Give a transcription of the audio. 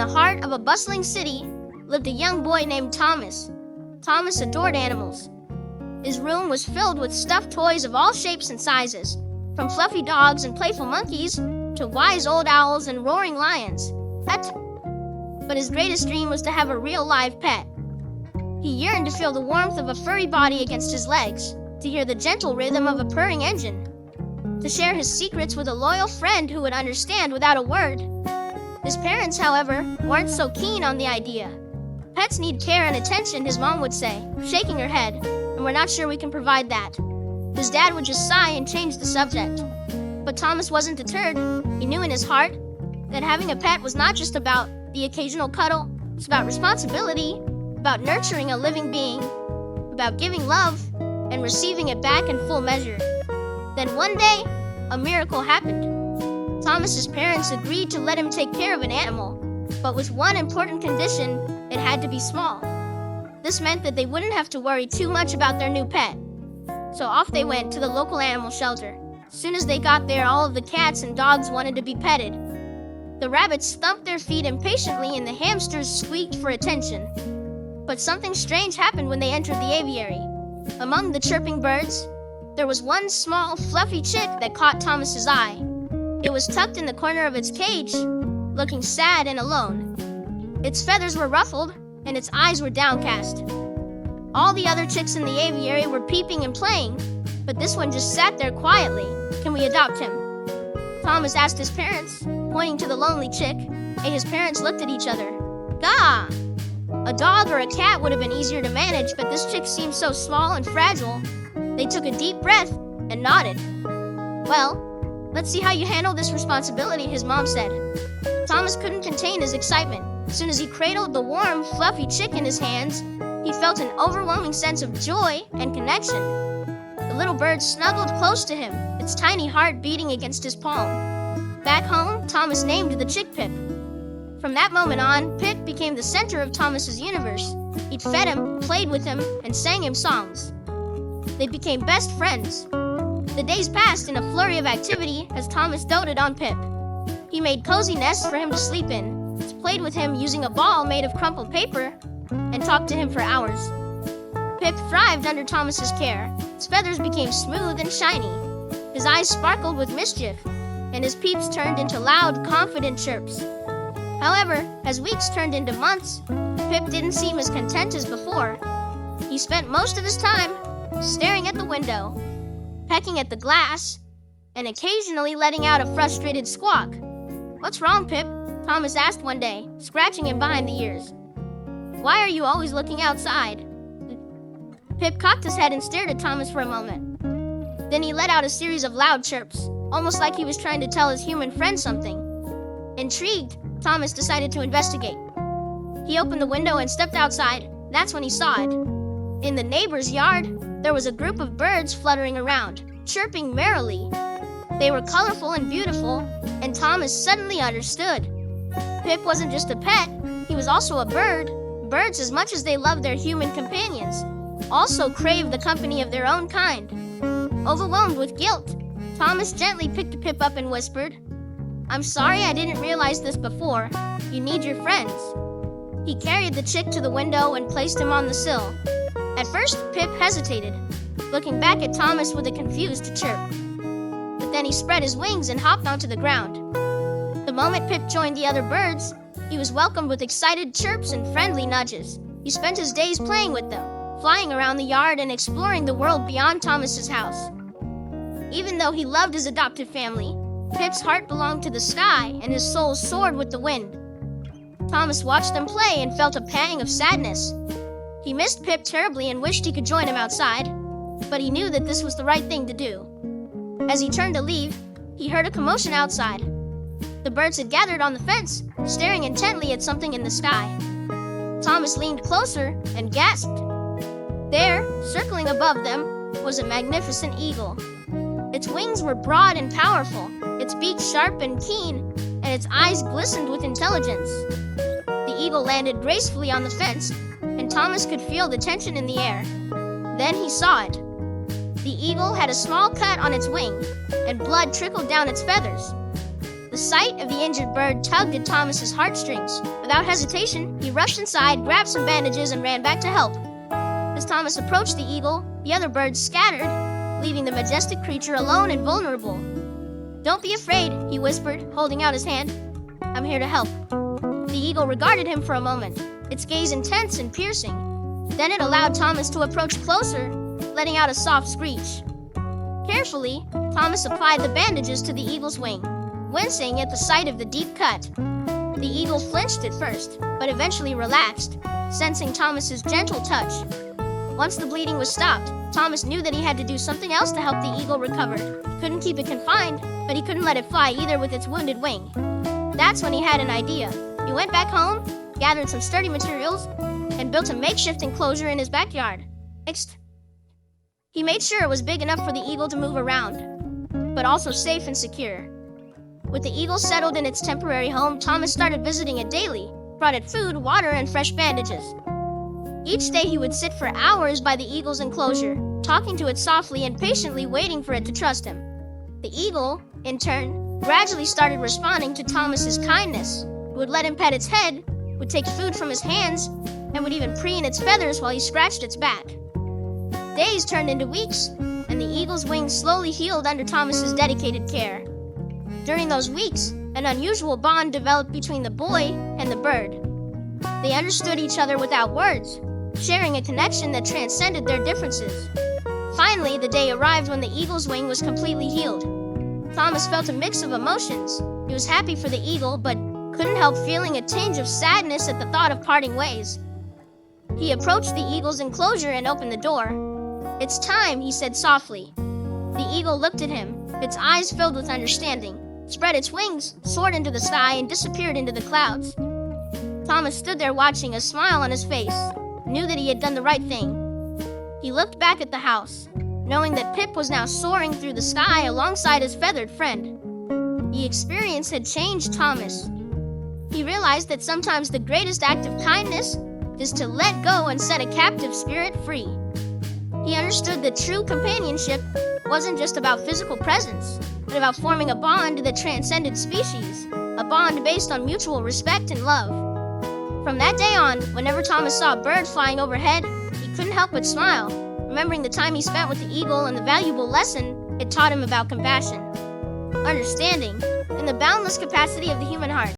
the heart of a bustling city lived a young boy named Thomas. Thomas adored animals. His room was filled with stuffed toys of all shapes and sizes, from fluffy dogs and playful monkeys to wise old owls and roaring lions. But his greatest dream was to have a real live pet. He yearned to feel the warmth of a furry body against his legs, to hear the gentle rhythm of a purring engine, to share his secrets with a loyal friend who would understand without a word. His parents, however, weren't so keen on the idea. Pets need care and attention, his mom would say, shaking her head, and we're not sure we can provide that. His dad would just sigh and change the subject. But Thomas wasn't deterred. He knew in his heart that having a pet was not just about the occasional cuddle. It's about responsibility, about nurturing a living being, about giving love and receiving it back in full measure. Then one day, a miracle happened. Thomas's parents agreed to let him take care of an animal, but with one important condition: it had to be small. This meant that they wouldn't have to worry too much about their new pet. So off they went to the local animal shelter. As soon as they got there, all of the cats and dogs wanted to be petted. The rabbits stomped their feet impatiently and the hamsters squeaked for attention. But something strange happened when they entered the aviary. Among the chirping birds, there was one small, fluffy chick that caught Thomas's eye. It was tucked in the corner of its cage, looking sad and alone. Its feathers were ruffled, and its eyes were downcast. All the other chicks in the aviary were peeping and playing, but this one just sat there quietly. "Can we adopt him?" Thomas asked his parents, pointing to the lonely chick, and his parents looked at each other. Gah! A dog or a cat would have been easier to manage, but this chick seemed so small and fragile. They took a deep breath and nodded. "Well, let's see how you handle this responsibility," his mom said. Thomas couldn't contain his excitement. As soon as he cradled the warm, fluffy chick in his hands, he felt an overwhelming sense of joy and connection. The little bird snuggled close to him, its tiny heart beating against his palm. Back home, Thomas named the chick Pip. From that moment on, Pip became the center of Thomas's universe. He'd fed him, played with him, and sang him songs. They became best friends. The days passed in a flurry of activity as Thomas doted on Pip. He made cozy nests for him to sleep in, played with him using a ball made of crumpled paper, and talked to him for hours. Pip thrived under Thomas's care. His feathers became smooth and shiny. His eyes sparkled with mischief, and his peeps turned into loud, confident chirps. However, as weeks turned into months, Pip didn't seem as content as before. He spent most of his time staring at the window, pecking at the glass, and occasionally letting out a frustrated squawk. "What's wrong, Pip?" Thomas asked one day, scratching him behind the ears. "Why are you always looking outside?" Pip cocked his head and stared at Thomas for a moment. Then he let out a series of loud chirps, almost like he was trying to tell his human friend something. Intrigued, Thomas decided to investigate. He opened the window and stepped outside. That's when he saw it. In the neighbor's yard, there was a group of birds fluttering around, chirping merrily. They were colorful and beautiful, and Thomas suddenly understood. Pip wasn't just a pet, he was also a bird. Birds, as much as they love their human companions, also crave the company of their own kind. Overwhelmed with guilt, Thomas gently picked Pip up and whispered, "I'm sorry I didn't realize this before. You need your friends." He carried the chick to the window and placed him on the sill. At first, Pip hesitated, looking back at Thomas with a confused chirp. But then he spread his wings and hopped onto the ground. The moment Pip joined the other birds, he was welcomed with excited chirps and friendly nudges. He spent his days playing with them, flying around the yard and exploring the world beyond Thomas's house. Even though he loved his adopted family, Pip's heart belonged to the sky and his soul soared with the wind. Thomas watched them play and felt a pang of sadness. He missed Pip terribly and wished he could join him outside, but he knew that this was the right thing to do. As he turned to leave, he heard a commotion outside. The birds had gathered on the fence, staring intently at something in the sky. Thomas leaned closer and gasped. There, circling above them, was a magnificent eagle. Its wings were broad and powerful, its beak sharp and keen, and its eyes glistened with intelligence. The eagle landed gracefully on the fence, and Thomas could feel the tension in the air. Then he saw it. The eagle had a small cut on its wing, and blood trickled down its feathers. The sight of the injured bird tugged at Thomas's heartstrings. Without hesitation, he rushed inside, grabbed some bandages, and ran back to help. As Thomas approached the eagle, the other birds scattered, leaving the majestic creature alone and vulnerable. "Don't be afraid," he whispered, holding out his hand. "I'm here to help." The eagle regarded him for a moment, its gaze intense and piercing. Then it allowed Thomas to approach closer, letting out a soft screech. Carefully, Thomas applied the bandages to the eagle's wing, wincing at the sight of the deep cut. The eagle flinched at first, but eventually relaxed, sensing Thomas's gentle touch. Once the bleeding was stopped, Thomas knew that he had to do something else to help the eagle recover. He couldn't keep it confined, but he couldn't let it fly either with its wounded wing. That's when he had an idea. He went back home, gathered some sturdy materials, and built a makeshift enclosure in his backyard. Next, he made sure it was big enough for the eagle to move around, but also safe and secure. With the eagle settled in its temporary home, Thomas started visiting it daily, brought it food, water, and fresh bandages. Each day he would sit for hours by the eagle's enclosure, talking to it softly and patiently waiting for it to trust him. The eagle, in turn, gradually started responding to Thomas's kindness. He would let him pet its head, would take food from his hands, and would even preen its feathers while he scratched its back. Days turned into weeks, and the eagle's wings slowly healed under Thomas's dedicated care. During those weeks, an unusual bond developed between the boy and the bird. They understood each other without words, sharing a connection that transcended their differences. Finally, the day arrived when the eagle's wing was completely healed. Thomas felt a mix of emotions. He was happy for the eagle, but couldn't help feeling a tinge of sadness at the thought of parting ways. He approached the eagle's enclosure and opened the door. "It's time," he said softly. The eagle looked at him, its eyes filled with understanding, spread its wings, soared into the sky, and disappeared into the clouds. Thomas stood there watching, a smile on his face, knew that he had done the right thing. He looked back at the house, knowing that Pip was now soaring through the sky alongside his feathered friend. The experience had changed Thomas. He realized that sometimes the greatest act of kindness is to let go and set a captive spirit free. He understood that true companionship wasn't just about physical presence, but about forming a bond that transcended species, a bond based on mutual respect and love. From that day on, whenever Thomas saw a bird flying overhead, he couldn't help but smile, remembering the time he spent with the eagle and the valuable lesson it taught him about compassion, understanding, and the boundless capacity of the human heart.